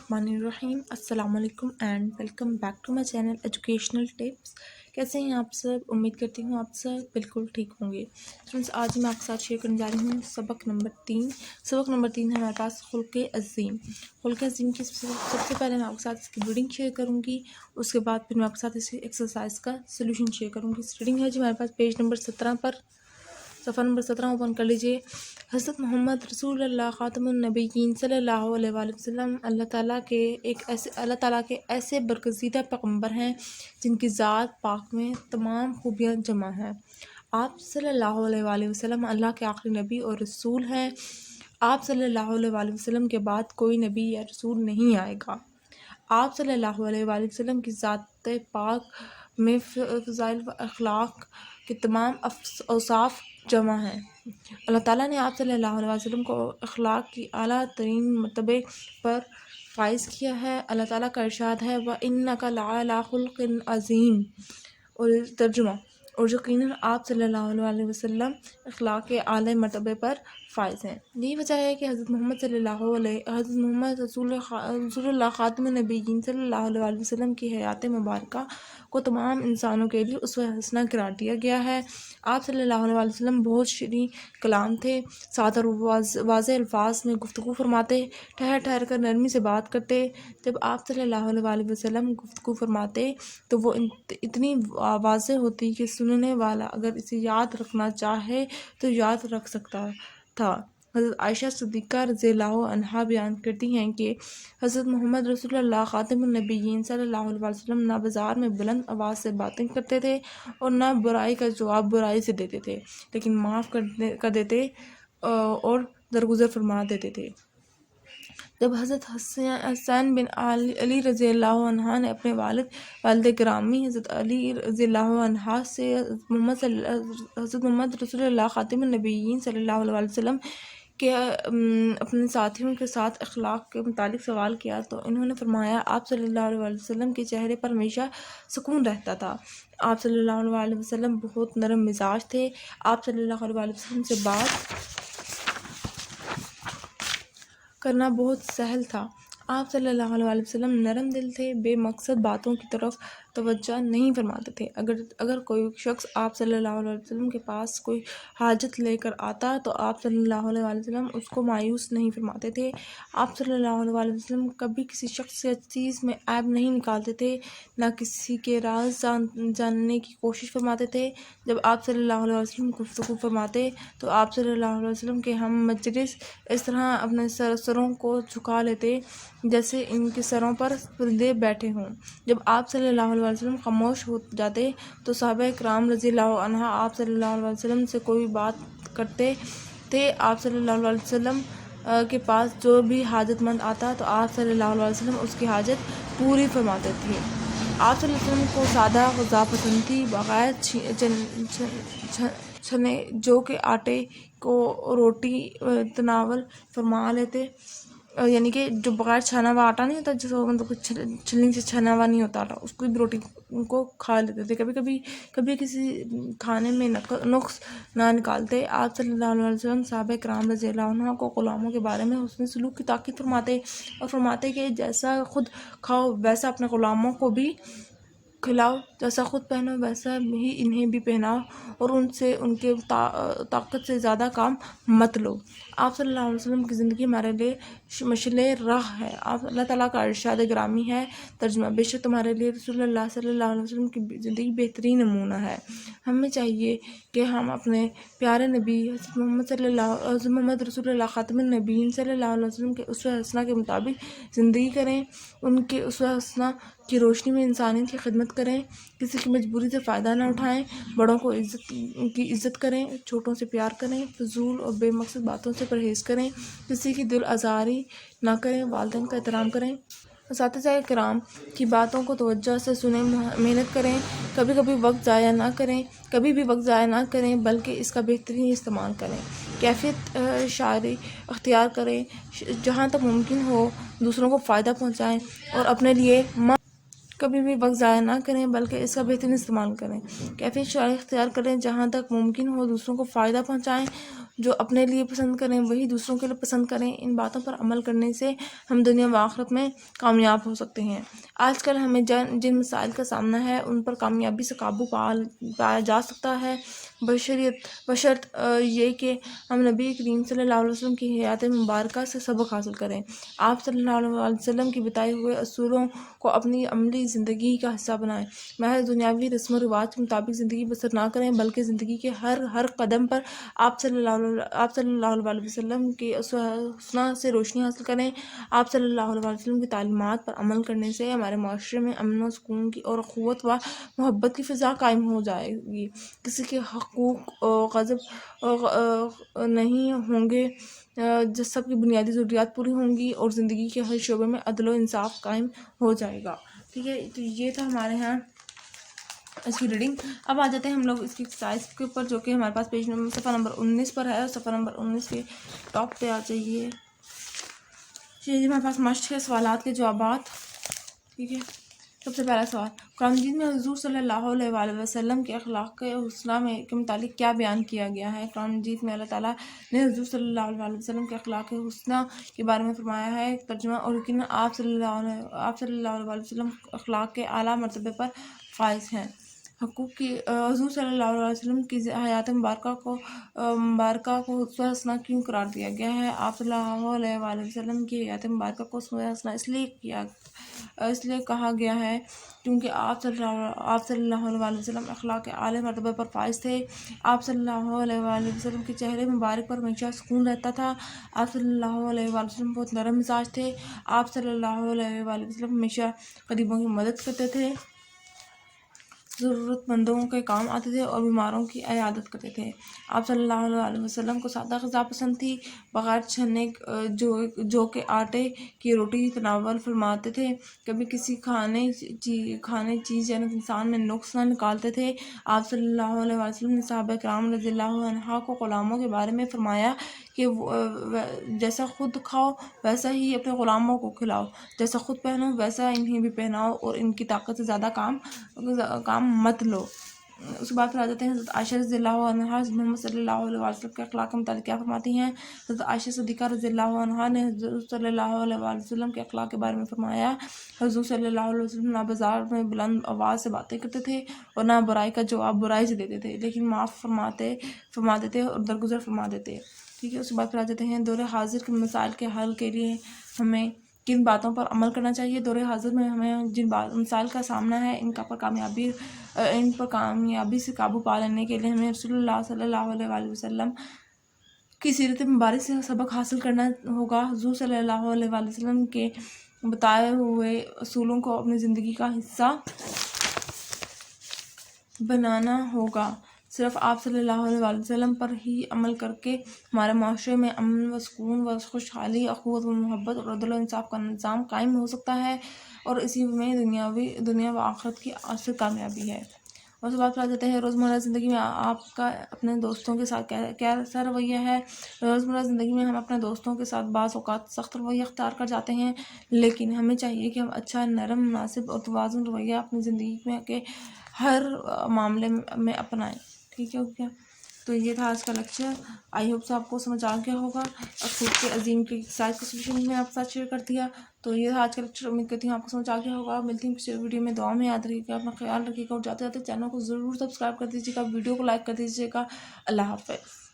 बिस्मिल्लाहिर्रहमानिर्रहीम। अस्सलाम वालेकुम and welcome back to my channel educational tips. कैसे हैं आप सब? उम्मीद करती हूँ आप सब बिल्कुल ठीक होंगे। फ्रेंड्स, आज मैं आपके साथ शेयर करने जा रही हूँ सबक नंबर 3। सबक नंबर 3 है हमारे पास खुल्क़े अज़ीम। खुल्क़े अज़ीम की सबसे पहले मैं आपके साथ इसकी रीडिंग शेयर करूँगी, उसके बाद फिर मैं आपके साथ इसी एक्सरसाइज का सोल्यूशन शेयर करूँगी। इस रीडिंग है जी हमारे पास पेज नंबर 17 पर, सफ़ा नंबर 17 ओपन कर लीजिए। हज़रत मोहम्मद रसूलुल्लाह ख़ातमुन नबिय्यीन सल्लल्लाहु अलैहि वसल्लम अल्लाह ताला के ऐसे बरगज़ीदा पैगम्बर हैं जिनकी ज़ात पाक में तमाम खूबियाँ जमा हैं। आप सल्लल्लाहु अलैहि वसल्लम अल्लाह के आखिरी नबी और रसूल हैं। आप सल्लल्लाहु अलैहि वसल्लम के बाद कोई नबी या रसूल नहीं आएगा। आप सल्लल्लाहु अलैहि वसल्लम की ज़ात पाक में फ़ज़ाइल व अखलाक के तमाम औसाफ जमा हैं। अल्लाह ताला ने आप सल्लल्लाहु अलैहि वसल्लम को अखलाक की आला तरीन मर्तबे पर फाइज़ किया है। अल्लाह ताला का इरशाद है, व इन्नका लअला खुल्क़िन अज़ीम। और तर्जुमा, और यकीनन आप सल्लल्लाहु अलैहि वसल्लम अखलाक के आला मर्तबे पर फ़ाइज़ हैं। यही वजह है कि हज़रत मोहम्मद रसूलुल्लाह ख़ातमुन नबिय्यीन सल्लल्लाहु अलैहि वसल्लम की हयात मुबारका को तमाम इंसानों के लिए उसवा हसना करार दिया गया है। आप सल्लल्लाहु अलैहि वसल्लम बहुत शीरीं कलाम थे, सादा और वाज़े अल्फाज में गुफ्तगू फरमाते, ठहर ठहर कर नरमी से बात करते। जब आप सल्लल्लाहु अलैहि वसल्लम गुफ्तगू फरमाते तो वो इतनी वाज़े होती कि सुनने वाला अगर इसे याद रखना चाहे तो याद रख सकता था। हज़रत आयशा सिद्दीक़ा रज़ियल्लाहु अन्हा बयान करती हैं कि हज़रत मोहम्मद रसूलुल्लाह ख़ातमुन नबिय्यीन सल्लल्लाहु अलैहि वसल्लम ना बाज़ार में बुलंद आवाज़ से बातें करते थे और ना बुराई का जवाब बुराई से देते थे, लेकिन माफ़ कर देते और दरगुज़र फरमा देते थे। जब हज़रत हसन बिन अली रज़ियल्लाहु अन्हा ने अपने वालिद गिरामी हज़रत अली रज़ियल्लाहु अन्हा से हज़रत मोहम्मद रसूलुल्लाह ख़ातमुन नबिय्यीन सल्लल्लाहु अलैहि वसल्लम के अपने साथियों के साथ अखलाक के मुतालिक सवाल किया तो इन्होंने फरमाया, आप सल्लल्लाहु अलैहि वसल्लम के चेहरे पर हमेशा सुकून रहता था। आप सल्लल्लाहु अलैहि वसल्लम बहुत नरम मिजाज थे। आप सल्लल्लाहु अलैहि वसल्लम से बात करना बहुत सहल था। आप सल्लल्लाहु अलैहि वसल्लम नरम दिल थे, बेमकसद बातों की तरफ तवज्जो नहीं फरमाते थे। अगर कोई शख्स आप सल्लल्लाहु अलैहि वसल्लम के पास कोई हाजत लेकर आता तो आप सल्लल्लाहु अलैहि वसल्लम उसको मायूस नहीं फरमाते थे। आप सल्लल्लाहु अलैहि वसल्लम कभी किसी शख्स या चीज़ में ऐब नहीं निकालते थे, ना किसी के राज जानने की कोशिश फरमाते थे। जब आप सल्लल्लाहु अलैहि वसल्लम गुफ्तगू फरमाते तो आप सल्लल्लाहु अलैहि वसल्लम के हम मजलिस इस तरह अपने सरों को झुका लेते जैसे इनके सरों पर परिंदे बैठे हों। जब आप सल्लल्लाहु अलैहि वसल्लम खामोश हो जाते तो सहाबा किराम रज़ियल्लाहु अन्हा आप सल्लल्लाहु अलैहि वसल्लम से कोई बात करते थे। आप सल्लल्लाहु अलैहि वसल्लम के पास जो भी हाजतमंद आता तो आप सल्लल्लाहु अलैहि वसल्लम उसकी हाजत पूरी फरमाते थे। आप सल्लल्लाहु अलैहि वसल्लम को सादा ग़िज़ा पसंद थी, बग़ैर छने जो के आटे को रोटी तनावल फरमा लेते, यानी कि जो बग़ैर छना हुआ आटा नहीं होता, जो मतलब कुछ छलनी से छना हुआ नहीं होता आटा, उसको भी रोटी उनको खा लेते थे। कभी किसी खाने में नुक्स ना निकालते। आप सल्लल्लाहु अलैहि वसल्लम सहाबा किराम रज़ियल्लाहु अन्हुम को ग़ुलामों के बारे में हुस्न सलूक की ताक़ीद फरमाते और फरमाते कि जैसा खुद खाओ वैसा अपने ग़ुलामों को भी खिलाओ, जैसा खुद पहनो वैसा ही इन्हें भी पहनाओ और उनसे उनके ताकत से ज़्यादा काम मत लो। आप सल्लल्लाहु अलैहि वसल्लम की ज़िंदगी हमारे लिए मशअले राह है। आप अल्लाह ताला का इरशाद गिरामी है, तर्जुमा, बेशक तुम्हारे लिए रसूलुल्लाह सल्लल्लाहु अलैहि वसल्लम की ज़िंदगी बेहतरीन नमूना है। हमें चाहिए कि हम अपने प्यारे नबी हज़रत मोहम्मद रसूलुल्लाह ख़ातमुन नबिय्यीन सल्लल्लाहु अलैहि वसल्लम के उसवा हसना के मुताबिक ज़िंदगी करें, उनके उसवा हसना की रोशनी में इंसानियत की खिदमत करें, किसी की मजबूरी से फ़ायदा ना उठाएं, बड़ों को इज़्ज़त करें, छोटों से प्यार करें, फजूल और बेमकसद बातों से परहेज़ करें, किसी की दिल आज़ारी ना करें, वालिदैन का एहतराम करें, असातिज़ा किराम की बातों को तवज्जो से सुनें, मेहनत करें, कभी भी वक्त ज़ाया ना करें बल्कि इसका बेहतरीन इस्तेमाल करें, कैफियत शायरी अख्तियार करें, जहाँ तक मुमकिन हो दूसरों को फ़ायदा पहुँचाएँ और अपने लिए कभी भी वक्त ज़ाया ना करें बल्कि इसका बेहतरीन इस्तेमाल करें। कैफियत शायरी अख्तियार करें, जहाँ तक मुमकिन हो दूसरों को फ़ायदा पहुँचाएँ جو اپنے لیے پسند کریں وہی دوسروں کے لیے پسند کریں، ان باتوں پر عمل کرنے سے ہم دنیا و آخرت میں کامیاب ہو سکتے ہیں۔ آج کل ہمیں جن مسائل کا سامنا ہے ان پر کامیابی سے قابو پایا جا سکتا ہے، بشرط یہ کہ ہم نبی کریم صلی اللہ علیہ وسلم کی حیات مبارکہ سے سبق حاصل کریں، آپ صلی اللہ علیہ وسلم کی بتائے ہوئے اصولوں کو اپنی عملی زندگی کا حصہ بنائیں، محض دنیاوی رسم و رواج کے مطابق زندگی بسر نہ کریں بلکہ زندگی کے ہر قدم پر آپ صلی اللہ علیہ وسلم کی حسنہ سے روشنی حاصل کریں۔ آپ صلی اللہ علیہ وسلم کی تعلیمات پر عمل کرنے سے ہمارے معاشرے میں امن و سکون کی اور اخوت و محبت کی فضا قائم ہو جائے گی، کسی کے حقوق غصب نہیں ہوں گے، سب کی بنیادی ضروریات پوری ہوں گی اور زندگی کے ہر شعبے میں عدل و انصاف قائم ہو جائے گا۔ ٹھیک ہے، تو یہ تھا ہمارے ہاں اس کی ریڈنگ۔ اب آ جاتے ہیں ہم لوگ اس کی ایکسرسائز کے اوپر، جو کہ ہمارے پاس پیج نمبر صفحہ نمبر 19 پر ہے، اور صفحہ نمبر 19 کے ٹاپ پہ آ جائیے۔ یہ ہمارے پاس مشق ہے سوالات کے جوابات۔ ٹھیک ہے، سب سے پہلا سوال، قرآن مجید میں حضور صلی اللہ علیہ وآلہ وسلم کے اخلاق حسنہ کے متعلق کیا بیان کیا گیا ہے؟ قرآن مجید میں اللہ تعالیٰ نے حضور صلی اللہ علیہ وآلہ وسلم کے اخلاق حسنہ کے بارے میں فرمایا ہے۔ ترجمہ، اور یقیناً آپ صلی اللہ علیہ وآلہ وسلم اخلاق کے اعلیٰ مرتبے پر فائز ہیں۔ حقوق کی، حضور صلی اللہ علیہ وسلم کی حیات مبارکہ کو اسوہ حسنہ کیوں قرار دیا گیا ہے؟ آپ صلی اللہ علیہ وآلہ وسلم کی حیات مبارکہ کو اسوہ حسنہ اس لیے کہا گیا ہے کیونکہ آپ صلی اللہ علیہ وآلہ وسلم اخلاق کے اعلیٰ مرتبے پر فائز تھے۔ آپ صلی اللہ علیہ وآلہ وسلم کے چہرے مبارک پر ہمیشہ سکون رہتا تھا۔ آپ صلی اللہ علیہ وآلہ وسلم بہت نرم مزاج تھے۔ آپ صلی اللہ علیہ وآلہ وسلم ہمیشہ غریبوں کی مدد کرتے تھے، ضرورت مندوں کے کام آتے تھے اور بیماروں کی عیادت کرتے تھے۔ آپ صلی اللہ علیہ وسلم کو سادہ غذا پسند تھی، بغیر چھنے جو کہ آٹے کی روٹی تناول فرماتے تھے، کبھی کسی کھانے چیز یعنی انسان میں نقص نہ نکالتے تھے۔ آپ صلی اللہ علیہ وسلم نے صحابہ کرام رضی اللہ عنہ کو غلاموں کے بارے میں فرمایا کہ جیسا خود کھاؤ ویسا ہی اپنے غلاموں کو کھلاؤ، جیسا خود پہنو ویسا انہیں بھی پہناؤ، اور ان کی طاقت سے زیادہ کام مت لو۔ اس کے بعد پھر آ جاتے ہیں حضرت عائشہ رضی اللہ عنہ محمد صلی اللہ علیہ وسلم کے اخلاق کے متعلق کیا فرماتی ہیں۔ حضرت عائشہ صدیقہ رضی اللہ عنہ نے حضور صلی اللہ علیہ وسلم کے اخلاق کے بارے میں فرمایا، حضور صلی اللہ علیہ وسلم نہ بازار میں بلند آواز سے باتیں کرتے تھے اور نہ برائی کا جواب برائی سے دیتے تھے، لیکن معاف فرما دیتے اور درگزر فرما دیتے۔ ٹھیک ہے، اس کے بعد پھر آ جاتے ہیں دور حاضر کے مسائل کے حل کے لیے ہمیں کن باتوں پر عمل کرنا چاہیے۔ دور حاضر میں ہمیں جن مسائل کا سامنا ہے ان پر کامیابی سے قابو پا لینے کے لیے ہمیں رسول اللہ صلی اللہ علیہ وآلہ وسلم کی سیرت مبارک سے سبق حاصل کرنا ہوگا۔ حضور صلی اللہ علیہ وآلہ وسلم کے بتائے ہوئے اصولوں کو اپنی زندگی کا حصہ بنانا ہوگا۔ صرف آپ صلی اللہ علیہ وآلہ وسلم پر ہی عمل کر کے ہمارے معاشرے میں امن و سکون و خوشحالی، اخوت و محبت اور عدل و انصاف کا نظام قائم ہو سکتا ہے، اور اسی میں دنیا و آخرت کی اصل کامیابی ہے۔ اور اس کے بعد پھر آ جاتے ہیں روزمرہ زندگی میں آپ کا اپنے دوستوں کے ساتھ کیسا رویہ ہے۔ روزمرہ زندگی میں ہم اپنے دوستوں کے ساتھ بعض اوقات سخت رویہ اختیار کر جاتے ہیں، لیکن ہمیں چاہیے کہ ہم اچھا، نرم، مناسب اور توازن رویہ اپنی زندگی میں کے ہر معاملے میں اپنائیں۔ ٹھیک ہے، اوکے، تو یہ تھا آج کا لیکچر۔ آئی ہوپ سے آپ کو سمجھ آ گیا ہوگا، اور خود کے عظیم کی ایکسرسائز کا سولوشن میں آپ کے ساتھ شیئر کر دیا۔ تو یہ تھا آج کا لیکچر، امید کرتی ہوں آپ کو سمجھ آ گیا ہوگا۔ ملتی ہوں کسی ویڈیو میں، دعا میں یاد رکھیے گا، اپنا خیال رکھیے گا، اور جاتے جاتے چینل کو ضرور سبسکرائب کر دیجیے گا، ویڈیو کو لائک کر دیجیے گا۔ اللہ حافظ۔